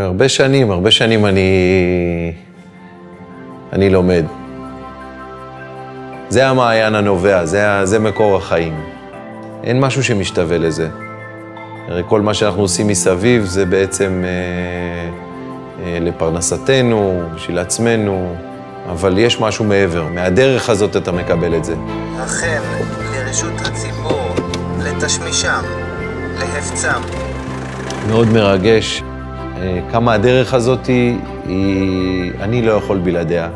הרבה שנים אני לומד. זה המעיין הנובע, זה מקור החיים. אין משהו שמשתווה לזה. הרי כל מה שאנחנו עושים מסביב זה בעצם לפרנסתנו, בשביל עצמנו, אבל יש משהו מעבר. מהדרך הזאת אתה מקבל את זה. לכם, לרשות הציבור, לתשמישם, להפצם. מאוד מרגש. כמה הדרך הזאת אני לא יכול בלעדיה.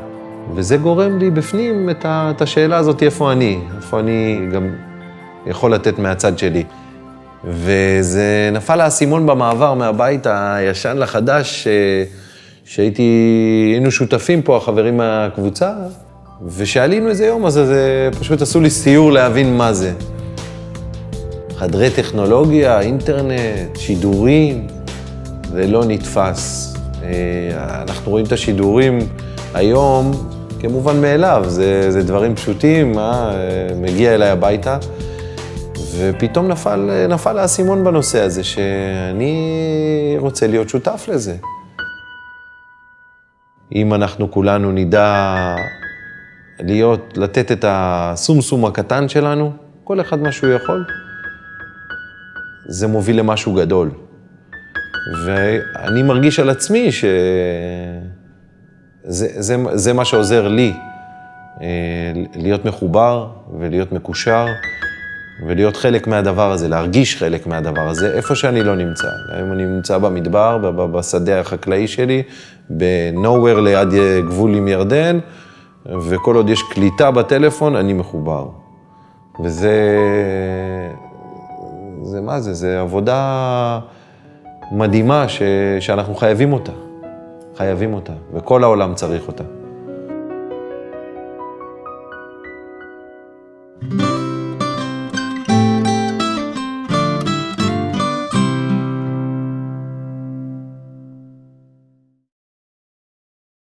וזה גורם לי בפנים את השאלה הזאת, איפה אני גם יכול לתת מהצד שלי. וזה נפל האסימון במעבר מהבית הישן לחדש, היינו שותפים פה, החברים מהקבוצה, ושעלינו איזה יום, אז פשוט עשו לי סיור להבין מה זה. חדרי טכנולוגיה, אינטרנט, שידורים, זה לא נתפס. אנחנו רואים את השידורים היום כמובן מאליו, זה דברים פשוטים, מגיע אליי הביתה, ופתאום נפל האסימון בנושא הזה, שאני רוצה להיות שותף לזה. אם אנחנו כולנו נדע לתת את הסומסום הקטן שלנו, כל אחד מה שהוא יכול, זה מוביל למשהו גדול. ואני מרגיש על עצמי שזה מה שעוזר לי, להיות מחובר ולהיות מקושר, ולהיות חלק מהדבר הזה, להרגיש חלק מהדבר הזה, איפה שאני לא נמצא. אם אני נמצא במדבר, בשדה החקלאי שלי, בנוהוור ליד גבול עם ירדן, וכל עוד יש קליטה בטלפון, אני מחובר. וזה, מה זה? זה עבודה מדהימה שאנחנו חייבים אותה, וכל העולם צריך אותה.